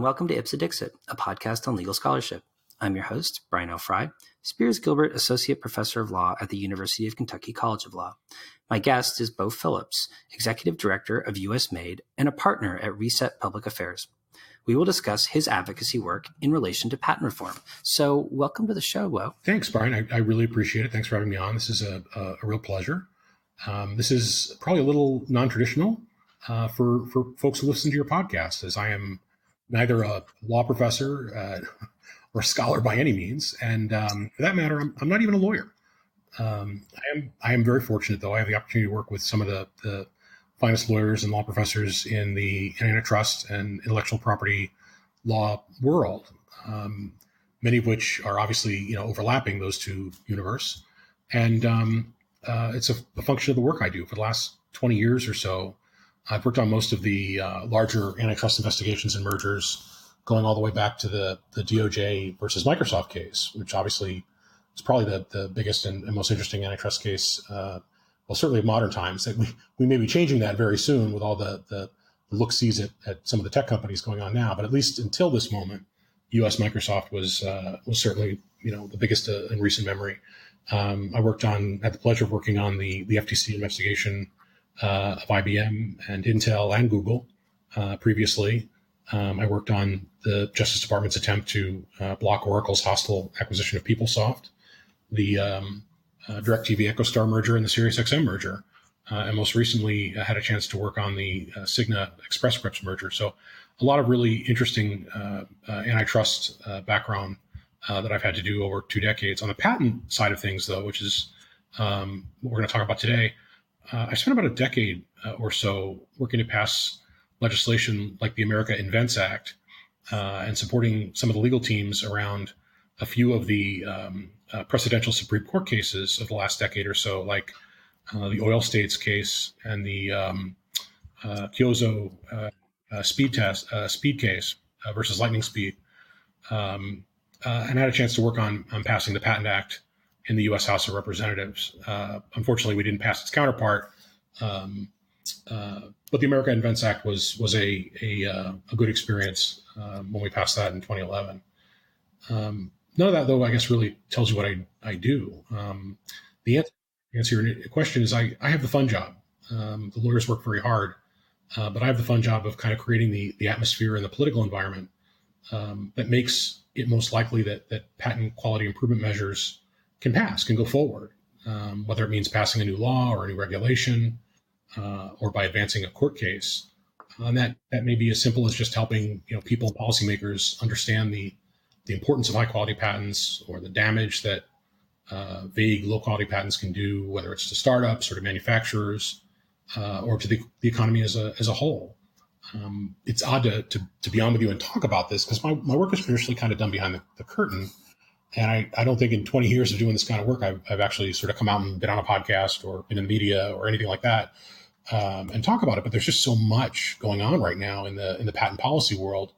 and welcome to Ipsa Dixit, a podcast on legal scholarship. I'm your host, Brian L. Fry, Spears Gilbert Associate Professor of Law at the University of Kentucky College of Law. My guest is Beau Phillips, Executive Director of U.S. Made and a partner at Reset Public Affairs. We will discuss his advocacy work in relation to patent reform. So welcome to the show, Beau. Thanks, Brian. I really appreciate it. Thanks for having me on. This is a real pleasure. This is probably a little non-traditional for folks who listen to your podcast, as I am neither a law professor or a scholar by any means. And for that matter, I'm not even a lawyer. I am very fortunate, though. I have the opportunity to work with some of the finest lawyers and law professors in the antitrust and intellectual property law world, many of which are obviously overlapping those two universe. And it's a function of the work I do. For the last 20 years or so, I've worked on most of the larger antitrust investigations and mergers, going all the way back to the DOJ versus Microsoft case, which obviously is probably the biggest and most interesting antitrust case, well, certainly of modern times. That we may be changing that very soon with all the look-sees at some of the tech companies going on now. But at least until this moment, U.S. Microsoft was certainly the biggest in recent memory. I had the pleasure of working on the FTC investigation of IBM and Intel and Google previously. I worked on the Justice Department's attempt to block Oracle's hostile acquisition of PeopleSoft, the DirecTV EchoStar merger, and the SiriusXM merger. And most recently, I had a chance to work on the Cigna Express Scripts merger. So a lot of really interesting antitrust background that I've had to do over 2 decades. On the patent side of things, though, which is what we're going to talk about today, I spent about a decade or so working to pass legislation like the America Invents Act and supporting some of the legal teams around a few of the precedential Supreme Court cases of the last decade or so, like the Oil States case and the Kyozo speed case versus lightning speed. And I had a chance to work on passing the Patent Act in the U.S. House of Representatives. Unfortunately, we didn't pass its counterpart, but the America Invents Act was a good experience when we passed that in 2011. None of that, though, I guess really tells you what I do. The answer to your question is I have the fun job. The lawyers work very hard, but I have the fun job of kind of creating the atmosphere and the political environment that makes it most likely that patent quality improvement measures can go forward, whether it means passing a new law or a new regulation, or by advancing a court case. And that may be as simple as just helping people and policymakers understand the importance of high quality patents, or the damage that vague low quality patents can do, whether it's to startups or to manufacturers, or to the economy as a whole. It's odd to be on with you and talk about this, because my work is traditionally kind of done behind the curtain. And I don't think in 20 years of doing this kind of work, I've actually sort of come out and been on a podcast or been in the media or anything like that, and talk about it. But there's just so much going on right now in the patent policy world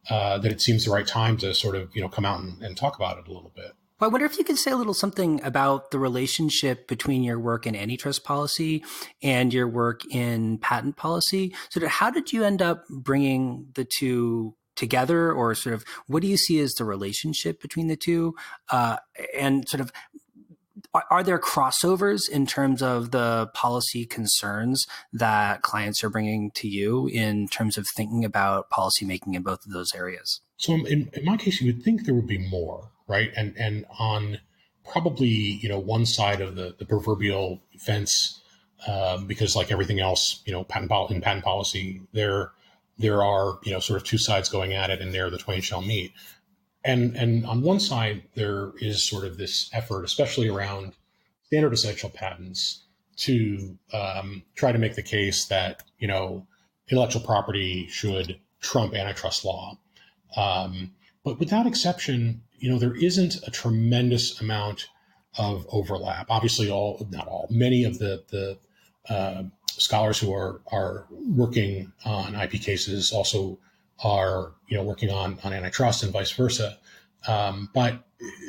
that it seems the right time to sort of come out and talk about it a little bit. Well, I wonder if you could say a little something about the relationship between your work in antitrust policy and your work in patent policy. So how did you end up bringing the two together, or sort of what do you see as the relationship between the two? And sort of, are there crossovers in terms of the policy concerns that clients are bringing to you in terms of thinking about policy making in both of those areas? So in my case, you would think there would be more, right? And on probably, one side of the proverbial fence, because like everything else, in patent policy, there are, sort of two sides going at it, and there the twain shall meet. And on one side, there is sort of this effort, especially around standard essential patents, to try to make the case that, intellectual property should trump antitrust law. But without exception, there isn't a tremendous amount of overlap. Obviously, many of the scholars who are working on IP cases also are working on antitrust and vice versa. But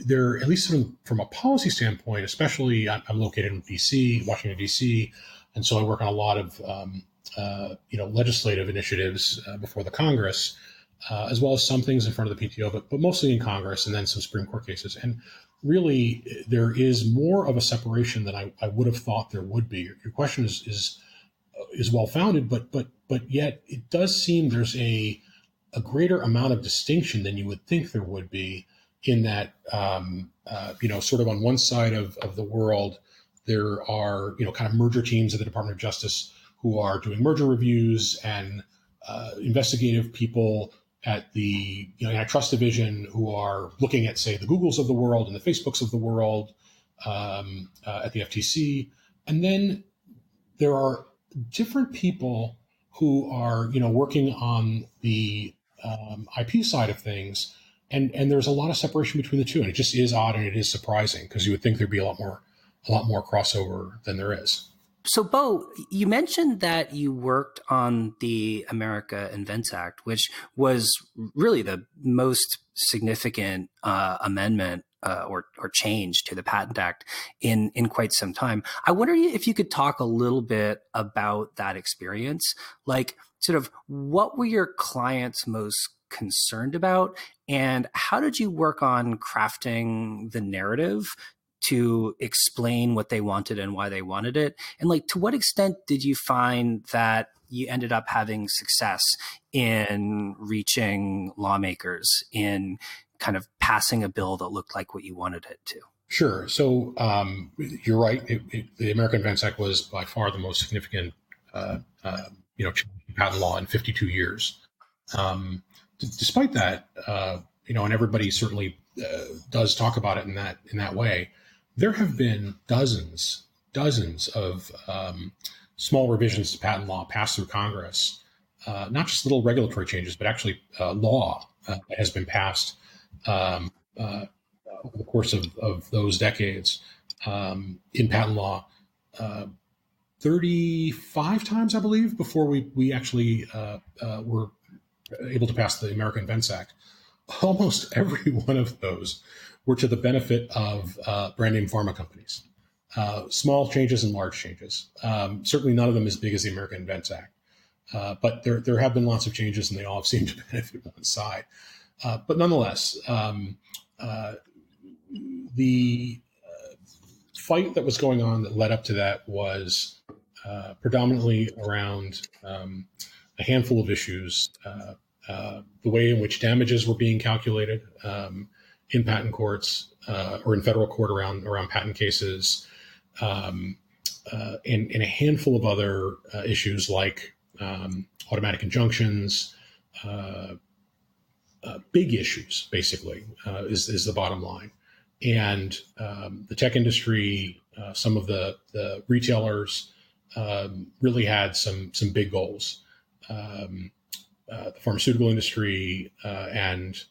they're, at least from a policy standpoint, especially I'm located in DC, Washington, DC. And so I work on a lot of legislative initiatives before the Congress. as well as some things in front of the PTO, but mostly in Congress, and then some Supreme Court cases. And really, there is more of a separation than I would have thought there would be. Your question is well founded, but yet it does seem there's a greater amount of distinction than you would think there would be. In that, sort of on one side of the world, there are kind of merger teams at the Department of Justice who are doing merger reviews, and investigative people at the Antitrust division who are looking at, say, the Googles of the world and the Facebooks of the world at the FTC. And then there are different people who are working on the IP side of things, and there's a lot of separation between the two, and it just is odd and it is surprising, because you would think there'd be a lot more crossover than there is. So, Beau, you mentioned that you worked on the America Invents Act, which was really the most significant amendment or change to the Patent Act in quite some time. I wonder if you could talk a little bit about that experience. Like, sort of, what were your clients most concerned about, and how did you work on crafting the narrative to explain what they wanted and why they wanted it? And like, to what extent did you find that you ended up having success in reaching lawmakers, in kind of passing a bill that looked like what you wanted it to? Sure. So you're right. The American Invents Act was by far the most significant, patent law in 52 years. Despite that, and everybody certainly does talk about it in that way, there have been dozens of small revisions to patent law passed through Congress, not just little regulatory changes, but actually law that has been passed over the course of those decades in patent law, 35 times, I believe, before we actually were able to pass the American Invents Act. Almost every one of those were to the benefit of brand name pharma companies. Small changes and large changes. Certainly none of them as big as the American Invents Act. But there have been lots of changes, and they all have seemed to benefit one side. But nonetheless, the fight that was going on that led up to that was predominantly around a handful of issues. The way in which damages were being calculated in patent courts or in federal court around patent cases, and a handful of other issues like automatic injunctions, big issues, basically, is the bottom line. And the tech industry, some of the retailers really had some big goals. The pharmaceutical industry and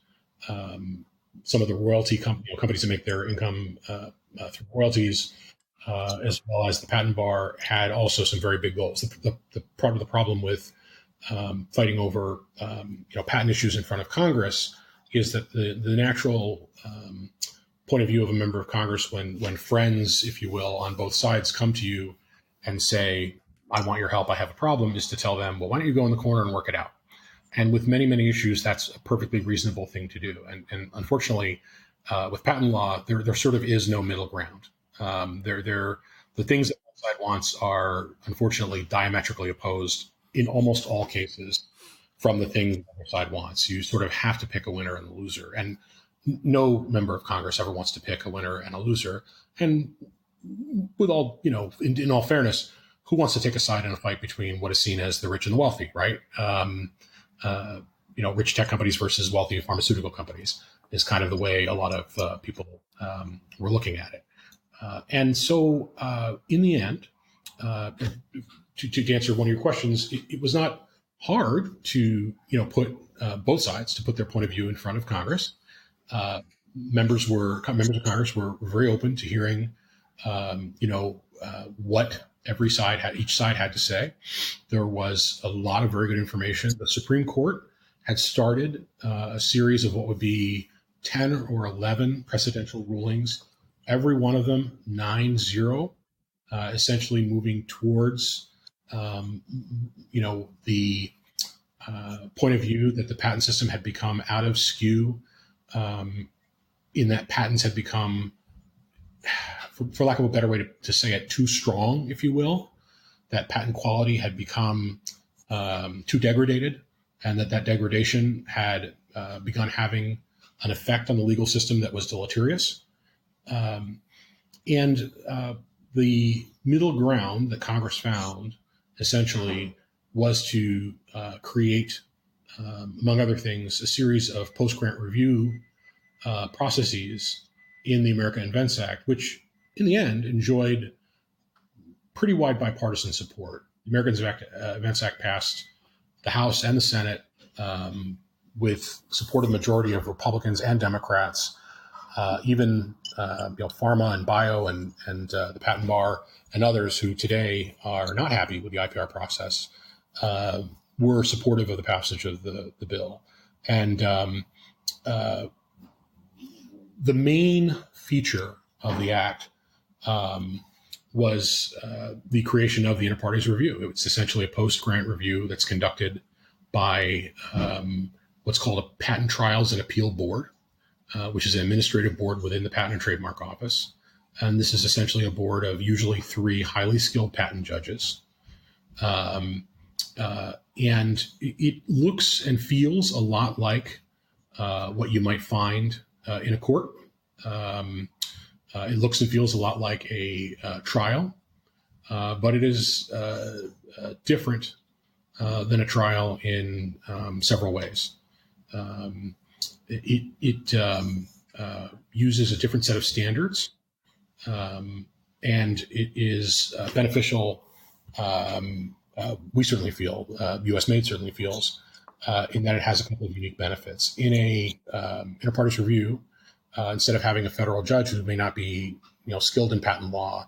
some of the royalty companies that make their income through royalties, as well as the patent bar, had also some very big goals. The problem with fighting over patent issues in front of Congress is that the natural point of view of a member of Congress, when friends, if you will, on both sides come to you and say, "I want your help, I have a problem," is to tell them, "Well, why don't you go in the corner and work it out?" And with many, many issues, that's a perfectly reasonable thing to do. And unfortunately, with patent law, there sort of is no middle ground. The things that one side wants are unfortunately diametrically opposed in almost all cases from the things the other side wants. You sort of have to pick a winner and a loser. And no member of Congress ever wants to pick a winner and a loser. And with all, in all fairness, who wants to take a side in a fight between what is seen as the rich and the wealthy, right? Rich tech companies versus wealthy pharmaceutical companies is kind of the way a lot of people were looking at it. And so in the end, to answer one of your questions, it was not hard to, put both sides to put their point of view in front of Congress. Members of Congress were very open to hearing, what each side had to say. There was a lot of very good information. The Supreme Court had started a series of what would be 10 or 11 precedential rulings, every one of them 9-0, essentially moving towards, the point of view that the patent system had become out of skew, in that patents had become, for lack of a better way to say it, too strong, if you will, that patent quality had become too degraded, and that degradation had begun having an effect on the legal system that was deleterious. And the middle ground that Congress found essentially was to create, among other things, a series of post-grant review processes in the America Invents Act, which in the end enjoyed pretty wide bipartisan support. The America Invents Act passed the House and the Senate with support of the majority of Republicans and Democrats. Even pharma and bio and the patent bar and others who today are not happy with the IPR process were supportive of the passage of the bill. And the main feature of the act was the creation of the Inter-Parties Review. It's essentially a post-grant review that's conducted by what's called a Patent Trials and Appeal Board, which is an administrative board within the Patent and Trademark Office. And this is essentially a board of usually 3 highly skilled patent judges. And it looks and feels a lot like what you might find in a court. It looks and feels a lot like a trial, but it is different than a trial in several ways. It uses a different set of standards, and it is beneficial. We certainly feel, U.S. Made certainly feels, in that it has a couple of unique benefits. In a inter-parties review, instead of having a federal judge who may not be skilled in patent law,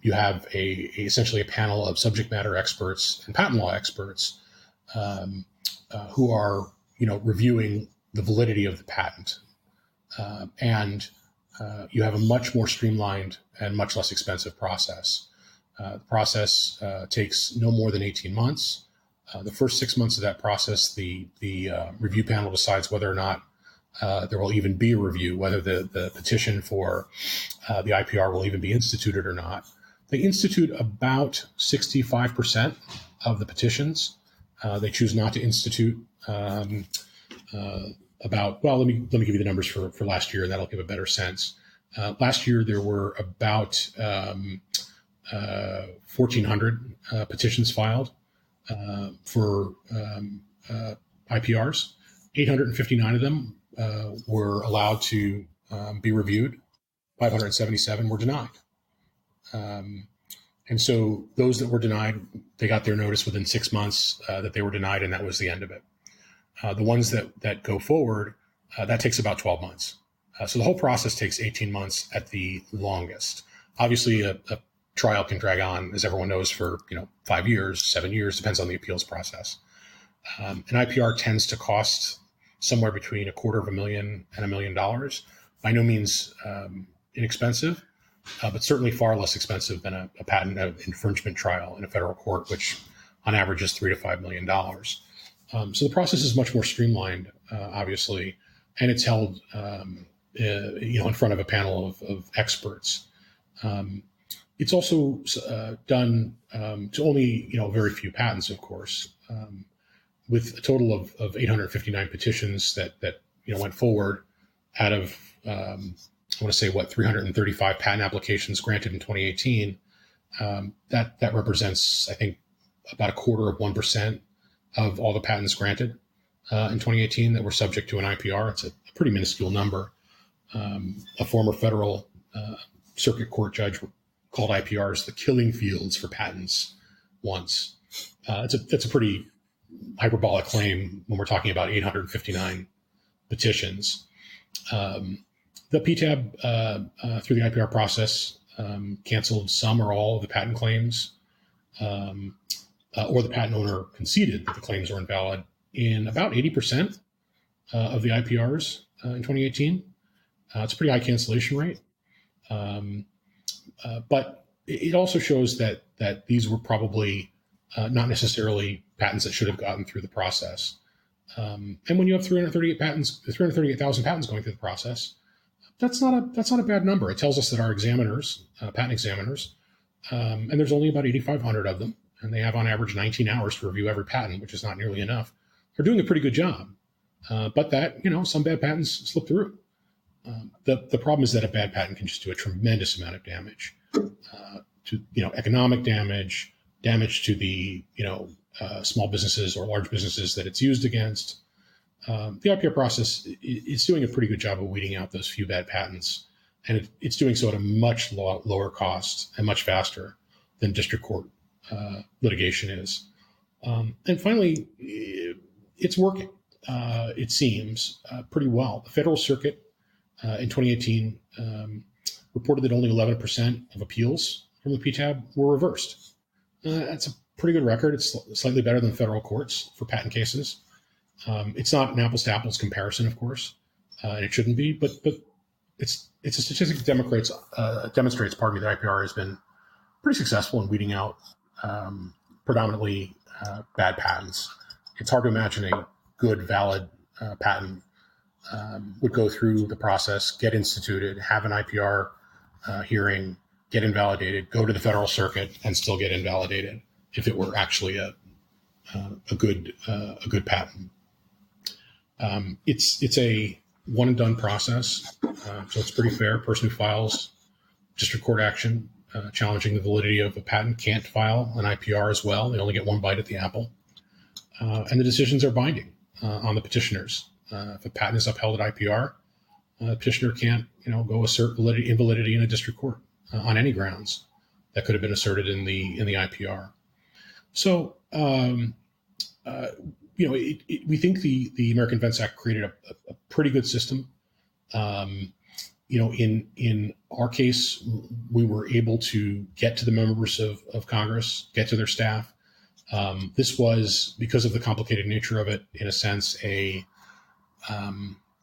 you have essentially a panel of subject matter experts and patent law experts who are reviewing the validity of the patent, and you have a much more streamlined and much less expensive process. The process takes no more than 18 months. The first 6 months of that process, the review panel decides whether or not there will even be a review, whether the petition for the IPR will even be instituted or not. They institute about 65% of the petitions. They choose not to institute let me give you the numbers for last year, and that'll give a better sense. Last year, there were about 1,400 petitions filed for IPRs. 859 of them were allowed to be reviewed. 577 were denied. And so those that were denied, they got their notice within 6 months that they were denied, and that was the end of it. The ones that go forward, that takes about 12 months. So the whole process takes 18 months at the longest. Obviously, a trial can drag on, as everyone knows, for 5 years, 7 years, depends on the appeals process. An IPR tends to cost somewhere between $250,000 and $1 million. By no means inexpensive, but certainly far less expensive than a patent infringement trial in a federal court, which on average is $3 to $5 million. So the process is much more streamlined, obviously, and it's held in front of a panel of experts. It's also done to only very few patents, of course, with a total of 859 petitions that went forward out of I want to say 335 patent applications granted in 2018. That represents, I think, about 0.25% of all the patents granted in 2018 that were subject to an IPR. It's a pretty minuscule number. A former federal circuit court judge called IPRs the killing fields for patents once. That's a pretty hyperbolic claim when we're talking about 859 petitions. The PTAB, through the IPR process, canceled some or all of the patent claims, or the patent owner conceded that the claims were invalid in about 80% of the IPRs in 2018. It's a pretty high cancellation rate. But it also shows that these were probably not necessarily patents that should have gotten through the process. And when you have 338,000 patents going through the process, that's not a bad number. It tells us that our examiners, patent examiners, and there's only about 8,500 of them, and they have on average 19 hours to review every patent, which is not nearly enough. They're doing a pretty good job, but that some bad patents slip through. The problem is that a bad patent can just do a tremendous amount of damage, to economic damage, damage to the small businesses or large businesses that it's used against. The IPR process is doing a pretty good job of weeding out those few bad patents, and it's doing so at a much lower cost and much faster than district court litigation is. And finally, it's working. It seems pretty well. The Federal Circuit in 2018 reported that only 11% of appeals from the PTAB were reversed. That's a pretty good record. It's slightly better than federal courts for patent cases. It's not an apples to apples comparison, of course, and it shouldn't be. But it's a statistic that demonstrates, that IPR has been pretty successful in weeding out predominantly bad patents. It's hard to imagine a good, valid patent would go through the process, get instituted, have an IPR hearing, get invalidated, go to the Federal Circuit, and still get invalidated if it were actually a good patent. It's a one and done process, so it's pretty fair. A person who files district court action challenging the validity of a patent can't file an IPR as well. They only get one bite at the apple, and the decisions are binding on the petitioners. If a patent is upheld at IPR, the petitioner can't go assert invalidity in a district court on any grounds that could have been asserted in the IPR. So. We think the American Invents Act created a pretty good system. In our case, we were able to get to the members of Congress, get to their staff. This was, because of the complicated nature of it, in a sense,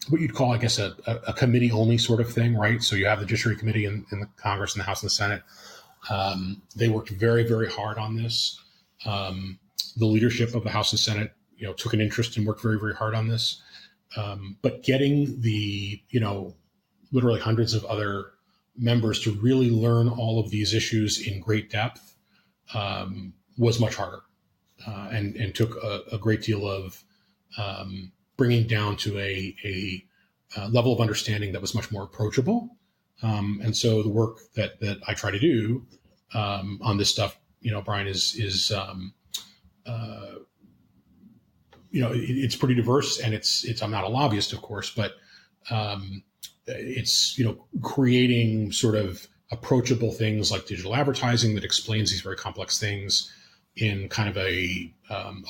what you'd call, I guess, a committee-only sort of thing, right? So you have the Judiciary Committee in the Congress and the House and the Senate. They worked very, very hard on this. The leadership of the House and Senate took an interest and worked very, very hard on this. But getting the, literally hundreds of other members to really learn all of these issues in great depth was much harder and took a great deal of bringing down to a level of understanding that was much more approachable. And so the work that I try to do on this stuff, Brian, is it's pretty diverse, and it's I'm not a lobbyist, of course, but it's creating sort of approachable things like digital advertising that explains these very complex things in kind of a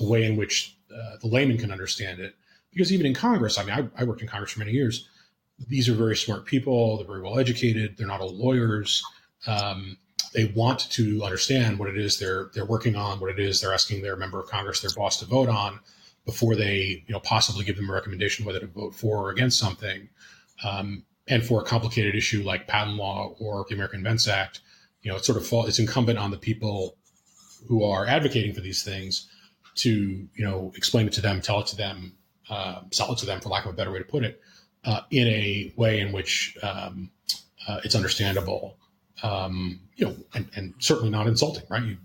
way in which the layman can understand it. Because even in Congress, I worked in Congress for many years. These are very smart people. They're very well educated. They're not all lawyers. They want to understand what it is they're working on, what it is they're asking their member of Congress, their boss, to vote on, before they possibly give them a recommendation whether to vote for or against something. And for a complicated issue like patent law or the American Invents Act, it's incumbent on the people who are advocating for these things to explain it to them, tell it to them, sell it to them, for lack of a better way to put it, in a way in which it's understandable. And certainly not insulting, right?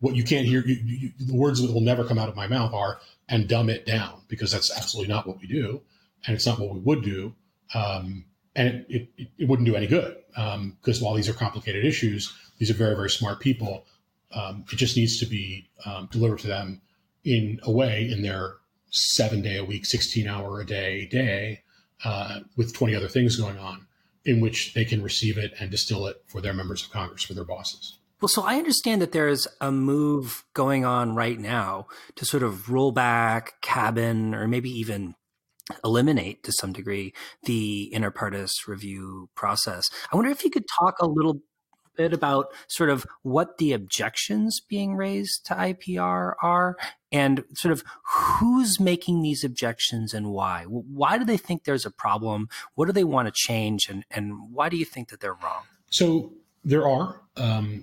What you can't hear, the words that will never come out of my mouth are, and dumb it down, because that's absolutely not what we do. And it's not what we would do. And it wouldn't do any good. Because while these are complicated issues, these are very, very smart people. It just needs to be delivered to them in a way, in their 7-day-a-week, 16-hour-a-day, with 20 other things going on, in which they can receive it and distill it for their members of Congress, for their bosses. Well, so I understand that there's a move going on right now to sort of roll back, cabin, or maybe even eliminate to some degree the inter partes review process. I wonder if you could talk a little bit about sort of what the objections being raised to IPR are, and sort of who's making these objections and why. Why do they think there's a problem? What do they want to change? And why do you think that they're wrong? So there are.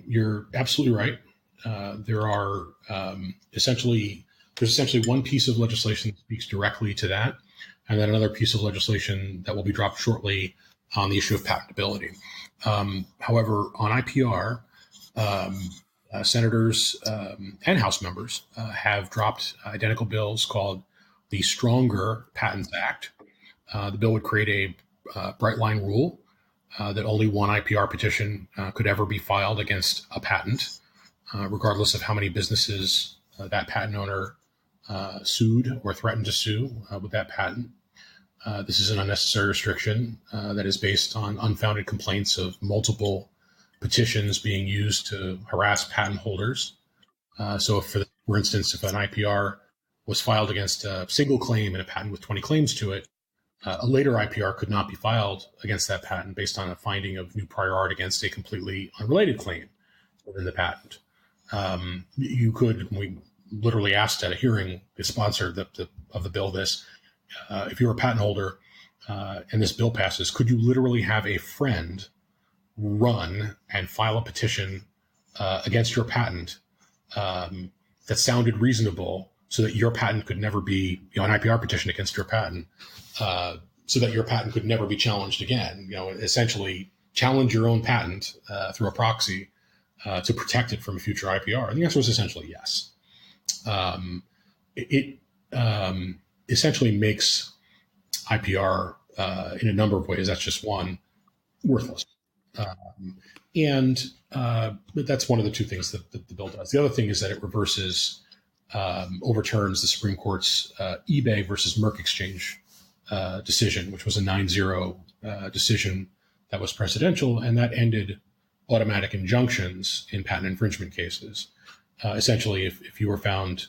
You're absolutely right. there are there's essentially one piece of legislation that speaks directly to that, and then another piece of legislation that will be dropped shortly on the issue of patentability. However, on IPR, senators and House members have dropped identical bills called the Stronger Patents Act. The bill would create a bright line rule that only one IPR petition could ever be filed against a patent, regardless of how many businesses that patent owner sued or threatened to sue with that patent. This is an unnecessary restriction that is based on unfounded complaints of multiple petitions being used to harass patent holders. So, for instance, if an IPR was filed against a single claim in a patent with 20 claims to it, a later IPR could not be filed against that patent based on a finding of new prior art against a completely unrelated claim within the patent. You could, we literally asked at a hearing, the sponsor of the bill this, if you're a patent holder and this bill passes, could you literally have a friend run and file a petition against your patent that sounded reasonable so that your patent could never be, an IPR petition against your patent, so that your patent could never be challenged again, essentially challenge your own patent through a proxy to protect it from a future IPR? And the answer was essentially yes. It essentially makes IPR in a number of ways, that's just one, worthless. But that's one of the two things that the bill does. The other thing is that it overturns the Supreme Court's eBay versus Merck exchange decision, which was a 9-0 decision that was precedential, and that ended automatic injunctions in patent infringement cases. Essentially, if you were found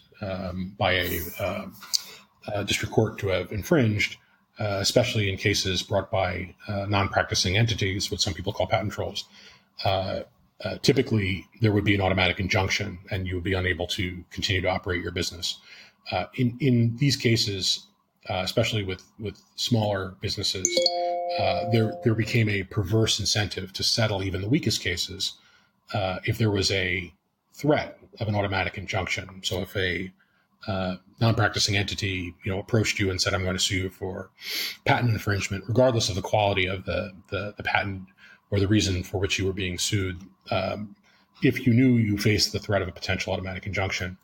by a district court to have infringed, especially in cases brought by non-practicing entities, what some people call patent trolls, typically there would be an automatic injunction and you would be unable to continue to operate your business. In these cases, especially with smaller businesses, there became a perverse incentive to settle even the weakest cases if there was a threat of an automatic injunction. So if a non-practicing entity, approached you and said, "I'm going to sue you for patent infringement," regardless of the quality of the patent or the reason for which you were being sued, if you knew you faced the threat of a potential automatic injunction,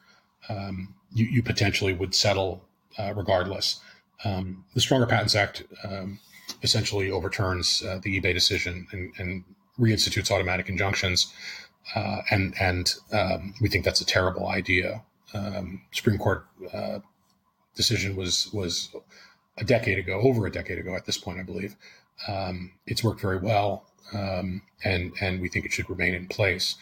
you potentially would settle regardless. The Stronger Patents Act essentially overturns the eBay decision and reinstitutes automatic injunctions, and we think that's a terrible idea. Supreme Court decision was over a decade ago at this point, I believe. It's worked very well, and we think it should remain in place.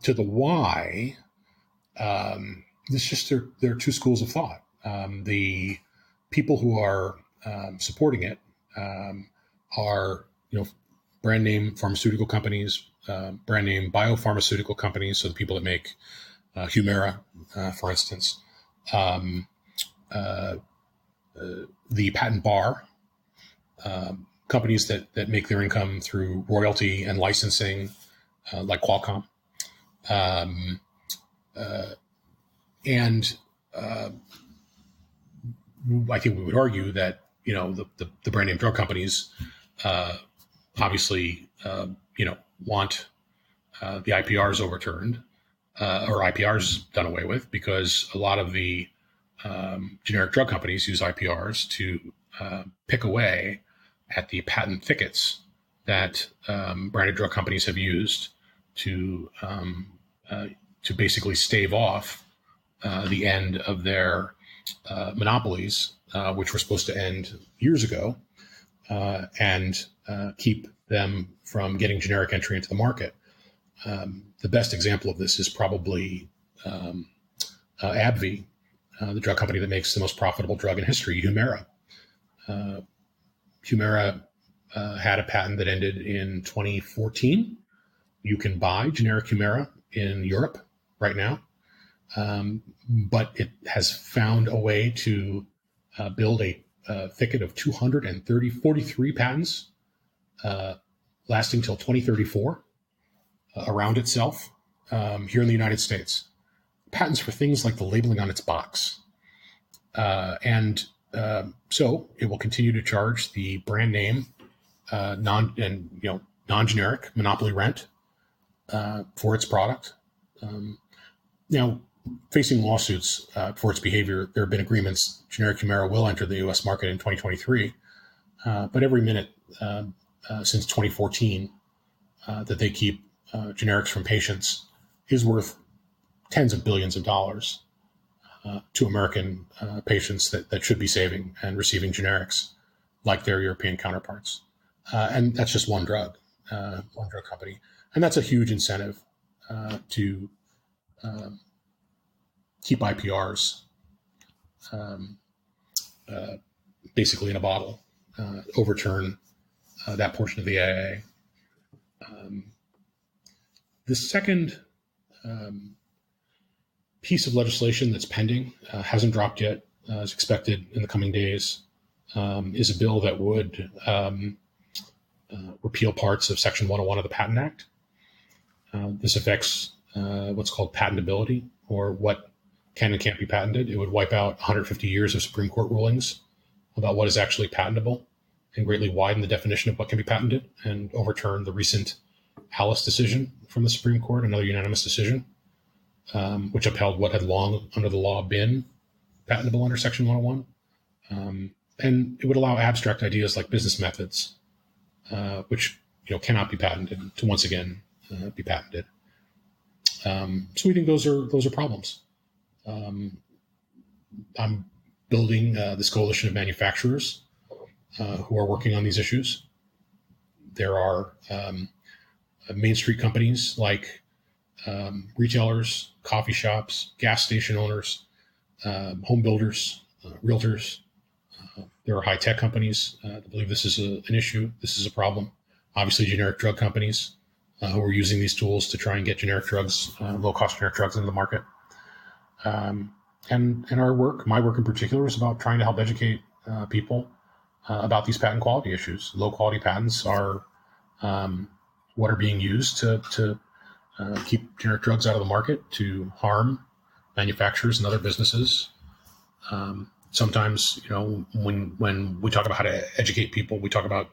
To the why, it's just there are two schools of thought. The people who are supporting it are brand name pharmaceutical companies, brand name biopharmaceutical companies, so the people that make Humira, for instance, the patent bar, companies that make their income through royalty and licensing, like Qualcomm, and I think we would argue that the brand name drug companies obviously want the IPRs overturned or IPRs done away with, because a lot of the generic drug companies use IPRs to pick away at the patent thickets that branded drug companies have used to basically stave off the end of their monopolies, which were supposed to end years ago, and keep them from getting generic entry into the market. The best example of this is probably AbbVie, the drug company that makes the most profitable drug in history, Humira. Humira had a patent that ended in 2014. You can buy generic Humira in Europe right now, but it has found a way to build a thicket of 243 patents lasting till 2034. around itself here in the United States. Patents for things like the labeling on its box. So it will continue to charge the brand name non-generic monopoly rent for its product. Now, facing lawsuits for its behavior, there have been agreements generic Humira will enter the U.S. market in 2023, but every minute since 2014 that they keep generics from patients is worth tens of billions of dollars to American patients that should be saving and receiving generics like their European counterparts. And that's just one drug company. And that's a huge incentive to keep IPRs basically in a bottle, overturn that portion of the AA. The second piece of legislation that's pending, hasn't dropped yet, is expected in the coming days, is a bill that would repeal parts of Section 101 of the Patent Act. This affects what's called patentability, or what can and can't be patented. It would wipe out 150 years of Supreme Court rulings about what is actually patentable and greatly widen the definition of what can be patented, and overturn the recent Alice decision from the Supreme Court, another unanimous decision, which upheld what had long under the law been patentable under Section 101. And it would allow abstract ideas like business methods, which cannot be patented, to once again be patented. So we think those are problems. I'm building this coalition of manufacturers who are working on these issues. There are Main Street companies like retailers, coffee shops, gas station owners, home builders, realtors. There are high-tech companies that believe this is an issue. This is a problem. Obviously, generic drug companies who are using these tools to try and get generic drugs, low-cost generic drugs into the market. And our work, my work in particular, is about trying to help educate people about these patent quality issues. Low-quality patents are what are being used to keep generic drugs out of the market, to harm manufacturers and other businesses. Sometimes, when we talk about how to educate people, we talk about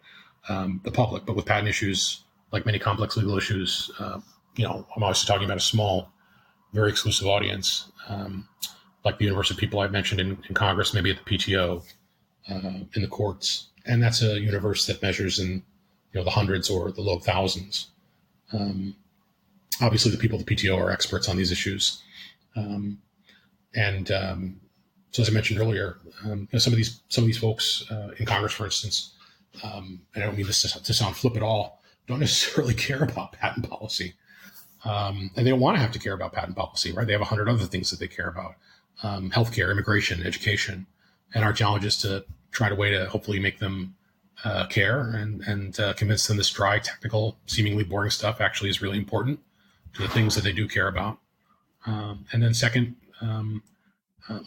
the public, but with patent issues, like many complex legal issues, I'm always talking about a small, very exclusive audience, like the universe of people I've mentioned in Congress, maybe at the PTO, in the courts. And that's a universe that measures in, the hundreds or the low thousands. Obviously, the people at the PTO are experts on these issues. So as I mentioned earlier, some of these folks in Congress, for instance, and I don't mean this to sound flip at all, don't necessarily care about patent policy. And they don't want to have to care about patent policy, right? They have 100 other things that they care about. Healthcare, immigration, education. And our challenge is to try a way to hopefully make them care and convince them this dry, technical, seemingly boring stuff actually is really important to the things that they do care about. And then second,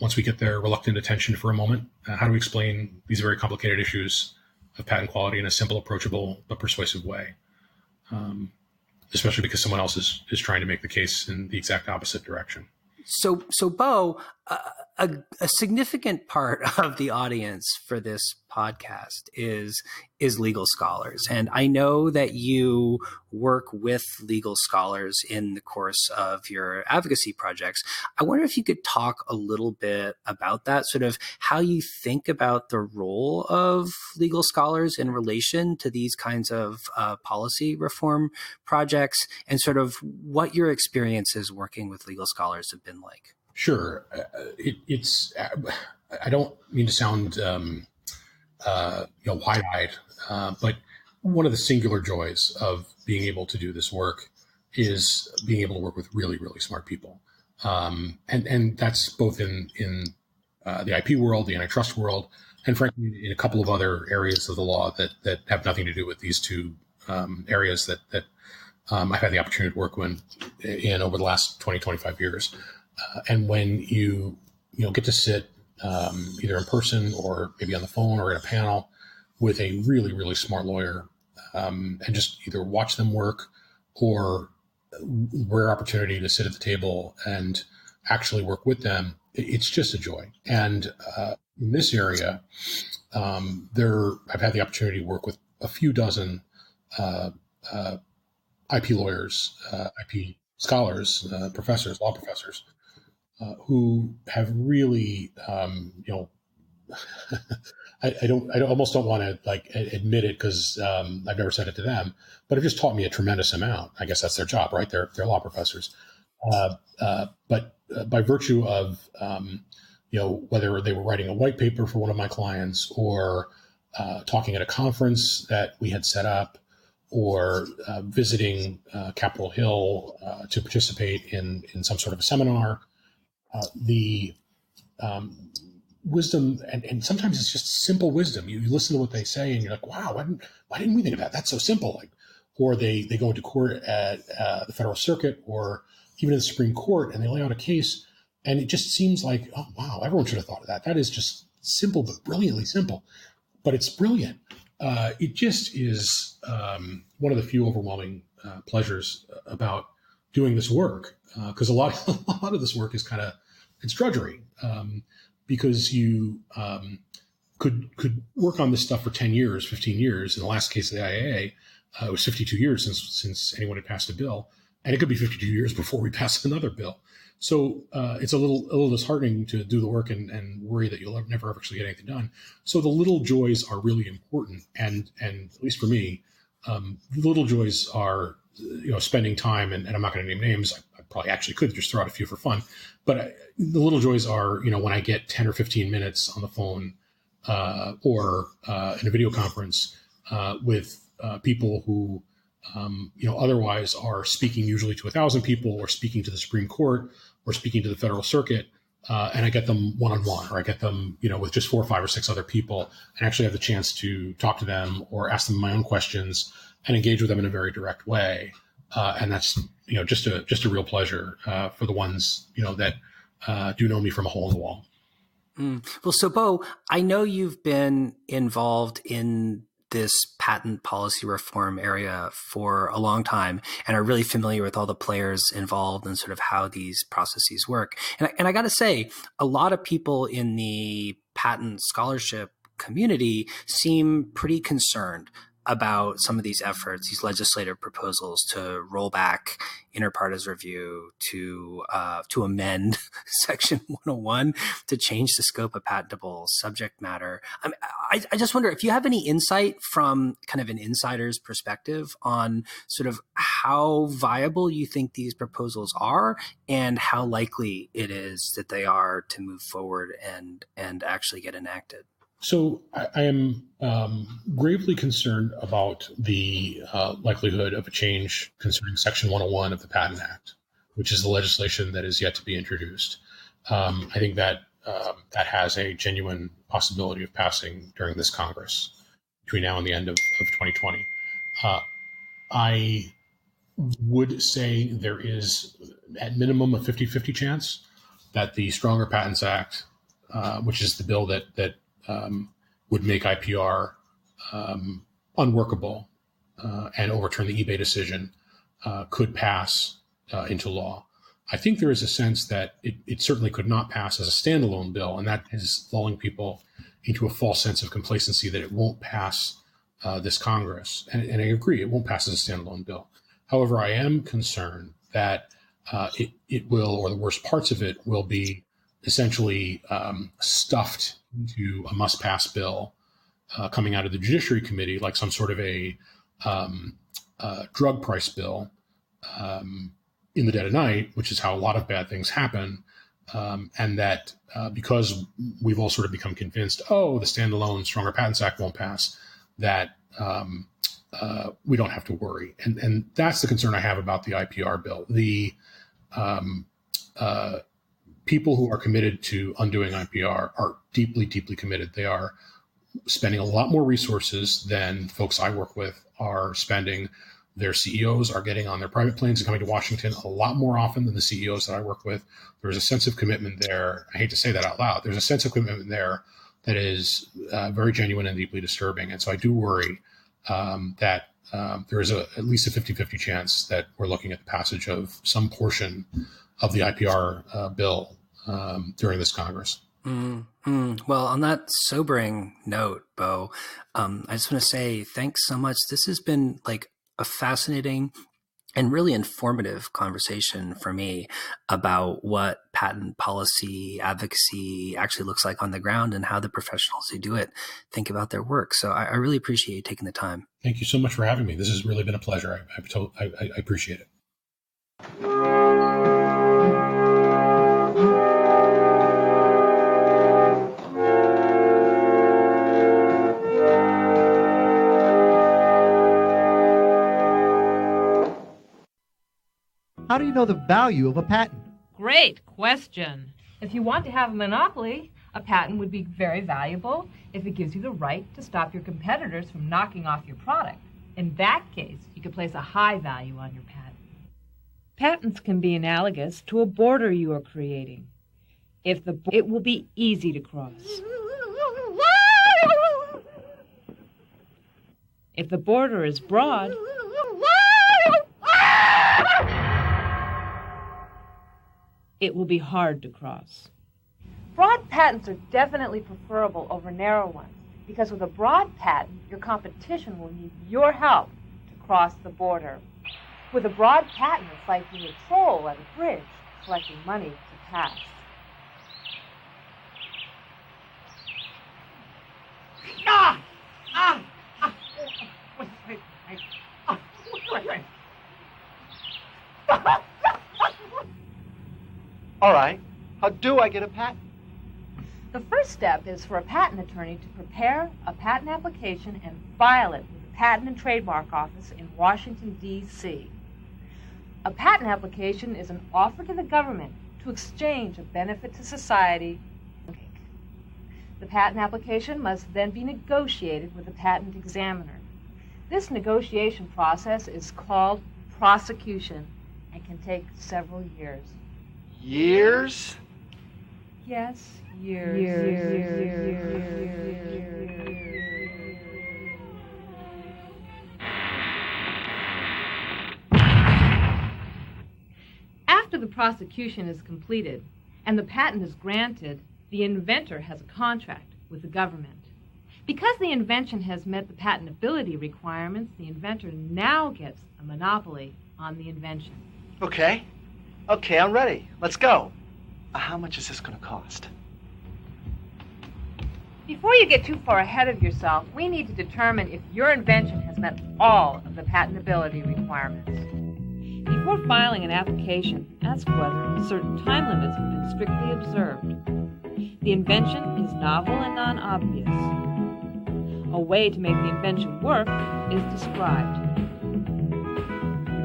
once we get their reluctant attention for a moment, how do we explain these very complicated issues of patent quality in a simple, approachable, but persuasive way? Especially because someone else is trying to make the case in the exact opposite direction. So Beau, a significant part of the audience for this podcast is legal scholars. And I know that you work with legal scholars in the course of your advocacy projects. I wonder if you could talk a little bit about that, sort of how you think about the role of legal scholars in relation to these kinds of policy reform projects, and sort of what your experiences working with legal scholars have been like. Sure. It's I don't mean to sound wide-eyed, but one of the singular joys of being able to do this work is being able to work with really, really smart people. And that's both in the IP world, the antitrust world, and frankly, in a couple of other areas of the law that have nothing to do with these two areas that I've had the opportunity to work in over the last 20, 25 years. And when you get to sit either in person or maybe on the phone or in a panel with a really, really smart lawyer, and just either watch them work or rare opportunity to sit at the table and actually work with them, it's just a joy. And in this area, I've had the opportunity to work with a few dozen uh, uh, IP lawyers, IP scholars, professors, law professors, who have really, I almost don't want to like admit it because I've never said it to them, but have just taught me a tremendous amount. I guess that's their job, right? They're law professors. But by virtue of whether they were writing a white paper for one of my clients or talking at a conference that we had set up, or visiting Capitol Hill to participate in some sort of a seminar, the wisdom, and sometimes it's just simple wisdom. You listen to what they say and you're like, wow, why didn't we think of that? That's so simple. Like, or they go into court at the federal circuit or even in the Supreme Court and they lay out a case and it just seems like, oh, wow, everyone should have thought of that. That is just simple, but brilliantly simple. But it's brilliant. It just is one of the few overwhelming pleasures about doing this work, because a lot of this work is it's drudgery, because you could work on this stuff for 10 years, 15 years. In the last case of the IAA, it was 52 years since anyone had passed a bill, and it could be 52 years before we pass another bill. So it's a little disheartening to do the work and worry that you'll never actually get anything done. So the little joys are really important, and at least for me, the little joys are spending time, and I'm not going to name names. I probably actually could just throw out a few for fun, but the little joys are when I get 10 or 15 minutes on the phone or in a video conference with people who otherwise are speaking usually to 1,000 people, or speaking to the Supreme Court, or speaking to the federal circuit, and I get them one-on-one, or I get them, with just 4 or 5 or 6 other people, and actually have the chance to talk to them or ask them my own questions and engage with them in a very direct way. And that's, just a real pleasure for the ones, that do know me from a hole in the wall. Well, so Beau, I know you've been involved in this patent policy reform area for a long time and are really familiar with all the players involved and sort of how these processes work. And I got to say, a lot of people in the patent scholarship community seem pretty concerned about some of these efforts, these legislative proposals to roll back inter partes review, to amend Section 101, to change the scope of patentable subject matter. I just wonder if you have any insight from kind of an insider's perspective on sort of how viable you think these proposals are and how likely it is that they are to move forward and actually get enacted. So I am gravely concerned about the likelihood of a change concerning Section 101 of the Patent Act, which is the legislation that is yet to be introduced. I think that that has a genuine possibility of passing during this Congress between now and the end of 2020. I would say there is at minimum a 50-50 chance that the Stronger Patents Act, which is the bill that would make IPR unworkable and overturn the eBay decision, could pass into law. I think there is a sense that it certainly could not pass as a standalone bill, and that is lulling people into a false sense of complacency that it won't pass this Congress. And I agree, it won't pass as a standalone bill. However, I am concerned that it will, or the worst parts of it will be essentially stuffed into a must-pass bill coming out of the Judiciary Committee, like some sort of a drug price bill in the dead of night, which is how a lot of bad things happen. And that because we've all sort of become convinced, the standalone Stronger Patents Act won't pass, that we don't have to worry. And that's the concern I have about the IPR bill. The people who are committed to undoing IPR are deeply, deeply committed. They are spending a lot more resources than folks I work with are spending. Their CEOs are getting on their private planes and coming to Washington a lot more often than the CEOs that I work with. There's a sense of commitment there. I hate to say that out loud. There's a sense of commitment there that is very genuine and deeply disturbing. And so I do worry that there is at least a 50-50 chance that we're looking at the passage of some portion of the IPR bill during this Congress. Well, on that sobering note, Beau, I just want to say thanks so much. This has been like a fascinating and really informative conversation for me about what patent policy advocacy actually looks like on the ground and how the professionals who do it think about their work. So I really appreciate you taking the time. Thank you so much for having me. This has really been a pleasure. I appreciate it. How do you know the value of a patent? Great question. If you want to have a monopoly, a patent would be very valuable if it gives you the right to stop your competitors from knocking off your product. In that case, you could place a high value on your patent. Patents can be analogous to a border you are creating. It will be easy to cross. If the border is broad, it will be hard to cross. Broad patents are definitely preferable over narrow ones because with a broad patent, your competition will need your help to cross the border. With a broad patent, it's like being a troll at a bridge collecting money to pass. Wait. All right. How do I get a patent? The first step is for a patent attorney to prepare a patent application and file it with the Patent and Trademark Office in Washington, D.C. A patent application is an offer to the government to exchange a benefit to society. The patent application must then be negotiated with the patent examiner. This negotiation process is called prosecution and can take several years. Years? Yes, years. After the prosecution is completed and the patent is granted, the inventor has a contract with the government. Because the invention has met the patentability requirements, the inventor now gets a monopoly on the invention. Okay, I'm ready. Let's go. How much is this going to cost? Before you get too far ahead of yourself, we need to determine if your invention has met all of the patentability requirements. Before filing an application, ask whether certain time limits have been strictly observed. The invention is novel and non-obvious. A way to make the invention work is described.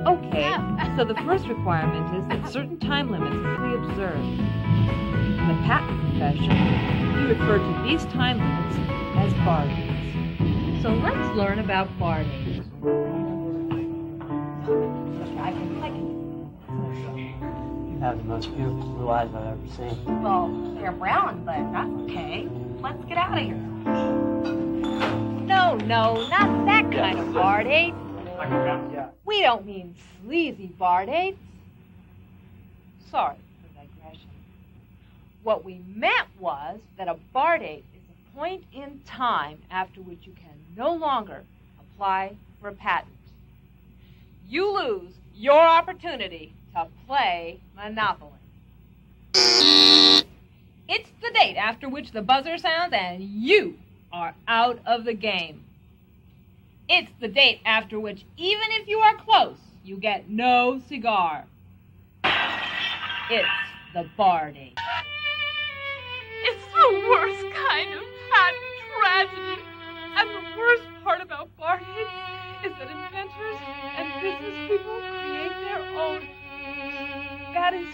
Okay, so the first requirement is that certain time limits have to be observed. In the patent profession, we refer to these time limits as bar dates. So let's learn about bar dates. You have the most beautiful blue eyes I've ever seen. Well, they're brown, but that's okay. Let's get out of here. No, not that kind of bar date. We don't mean sleazy bar dates. Sorry for digression. What we meant was that a bar date is a point in time after which you can no longer apply for a patent. You lose your opportunity to play Monopoly. It's the date after which the buzzer sounds and you are out of the game. It's the date after which, even if you are close, you get no cigar. It's the bar date. It's the worst kind of patent tragedy. And the worst part about bar dates is that inventors and business people create their own. That is,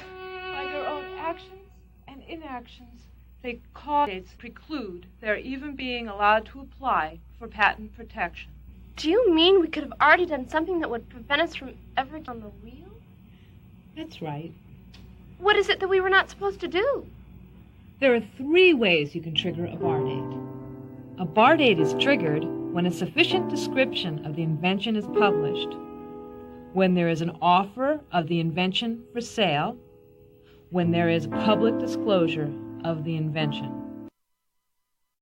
by their own actions and inactions, they cause dates preclude their even being allowed to apply for patent protection. Do you mean we could have already done something that would prevent us from ever on the wheel? That's right. What is it that we were not supposed to do? There are 3 ways you can trigger a bar date. A bar date is triggered when a sufficient description of the invention is published, when there is an offer of the invention for sale, when there is public disclosure of the invention.